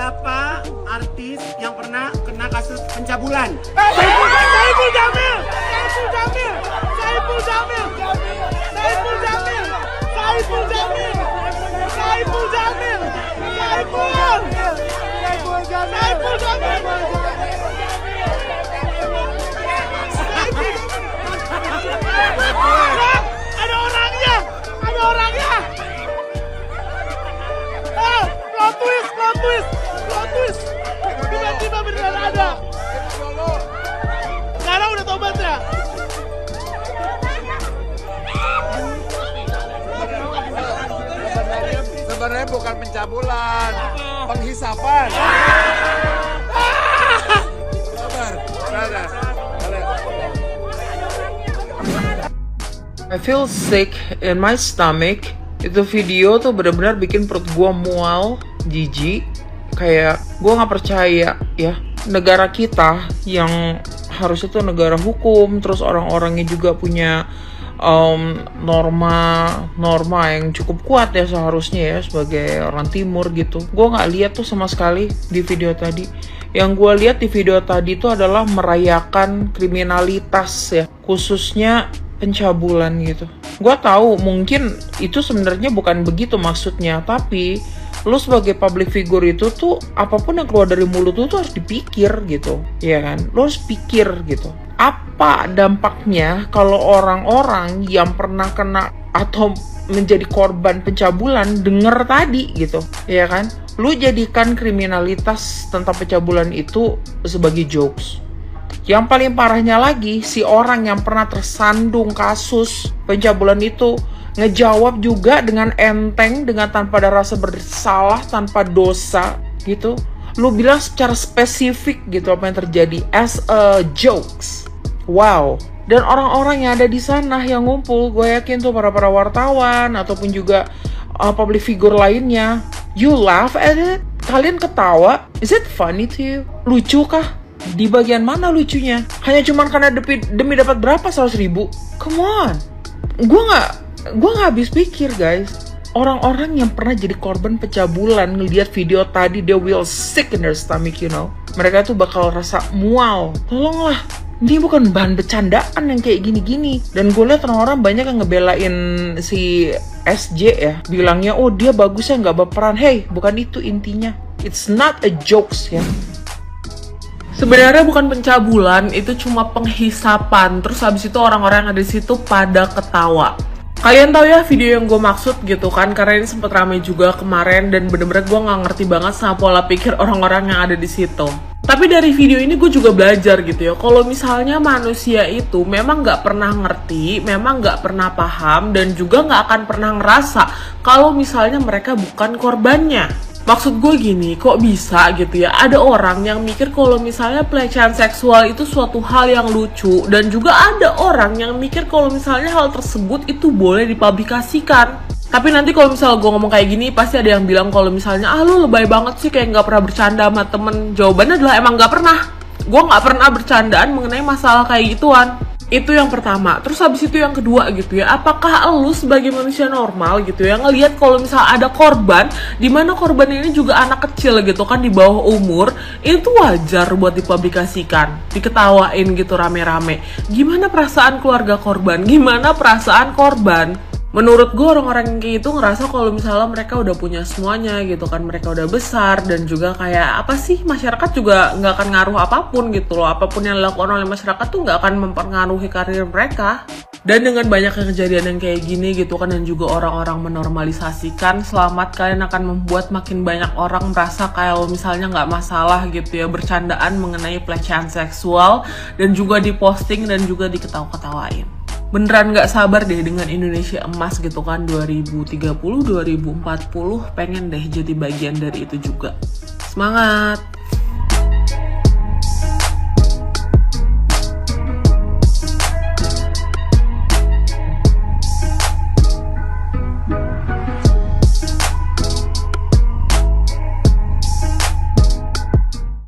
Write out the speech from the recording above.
Siapa artis yang pernah kena kasus pencabulan? Saiful Jamil. Ada orangnya. Plot twist. Tiba-tiba beneran ada. Sekarang udah tobat ya? Sebenarnya bukan pencabulan, penghisapan. Sabar. I feel sick in my stomach. Itu video tuh benar-benar bikin perut gue mual, jijik. Kayak gue nggak percaya ya, negara kita yang harusnya tuh negara hukum, terus orang-orangnya juga punya norma yang cukup kuat ya seharusnya ya sebagai orang timur gitu. Gue nggak lihat tuh sama sekali di video tadi. Yang gue lihat di video tadi tuh adalah merayakan kriminalitas ya, khususnya pencabulan gitu. Gue tahu mungkin itu sebenarnya bukan begitu maksudnya, tapi lu sebagai public figure itu tuh apapun yang keluar dari mulut lu tuh harus dipikir gitu, ya kan? Lu harus pikir gitu. Apa dampaknya kalau orang-orang yang pernah kena atau menjadi korban pencabulan denger tadi gitu, ya kan? Lu jadikan kriminalitas tentang pencabulan itu sebagai jokes. Yang paling parahnya lagi, si orang yang pernah tersandung kasus pencabulan itu ngejawab juga dengan enteng, dengan tanpa ada rasa bersalah, tanpa dosa gitu. Lu bilang secara spesifik gitu apa yang terjadi as a jokes. Wow. Dan orang-orang yang ada di sana yang ngumpul, gue yakin tuh para wartawan ataupun juga public figure lainnya, you laugh at it? Kalian ketawa? Is it funny to you? Lucu kah? Di bagian mana lucunya? Hanya cuman karena demi dapat berapa 100.000? Come on. Gue nggak habis pikir guys. Orang-orang yang pernah jadi korban pencabulan ngelihat video tadi, they will sick in their stomach, you know. Mereka tuh bakal rasa mual. Tolonglah, ini bukan bahan bercandaan yang kayak gini-gini. Dan gue lihat orang-orang banyak yang ngebelain si SJ ya, bilangnya oh dia bagusnya nggak berperan. Hey, bukan itu intinya. It's not a jokes ya. Sebenarnya bukan pencabulan, itu cuma penghisapan. Terus habis itu orang-orang yang ada di situ pada ketawa. Kalian tahu ya video yang gue maksud gitu kan, karena ini sempet rame juga kemarin dan bener-bener gue nggak ngerti banget sama pola pikir orang-orang yang ada di situ. Tapi dari video ini gue juga belajar gitu ya, kalau misalnya manusia itu memang nggak pernah ngerti, memang nggak pernah paham, dan juga nggak akan pernah ngerasa kalau misalnya mereka bukan korbannya. Maksud gue gini, kok bisa gitu ya, ada orang yang mikir kalau misalnya pelecehan seksual itu suatu hal yang lucu, dan juga ada orang yang mikir kalau misalnya hal tersebut itu boleh dipublikasikan. Tapi nanti kalau misalnya gue ngomong kayak gini, pasti ada yang bilang kalau misalnya, lu lebay banget sih kayak gak pernah bercanda sama temen. Jawabannya adalah emang gak pernah. Gue gak pernah bercandaan mengenai masalah kayak gituan. Itu yang pertama. Terus habis itu yang kedua gitu ya, apakah lu sebagai manusia normal gitu ya ngelihat kalau misalnya ada korban, dimana korban ini juga anak kecil gitu kan, di bawah umur, itu wajar buat dipublikasikan, diketawain gitu rame-rame. Gimana perasaan keluarga korban? Gimana perasaan korban? Menurut gue orang-orang yang kayak itu ngerasa kalau misalnya mereka udah punya semuanya gitu kan, mereka udah besar, dan juga kayak apa sih, masyarakat juga nggak akan ngaruh apapun gitu loh, apapun yang dilakukan oleh masyarakat tuh nggak akan mempengaruhi karir mereka. Dan dengan banyak kejadian yang kayak gini gitu kan, dan juga orang-orang menormalisasikan, selamat kalian akan membuat makin banyak orang merasa kayak misalnya nggak masalah gitu ya bercandaan mengenai pelecehan seksual, dan juga diposting dan juga diketawa-ketawain. Beneran gak sabar deh dengan Indonesia emas gitu kan, 2030, 2040, pengen deh jadi bagian dari itu juga. Semangat!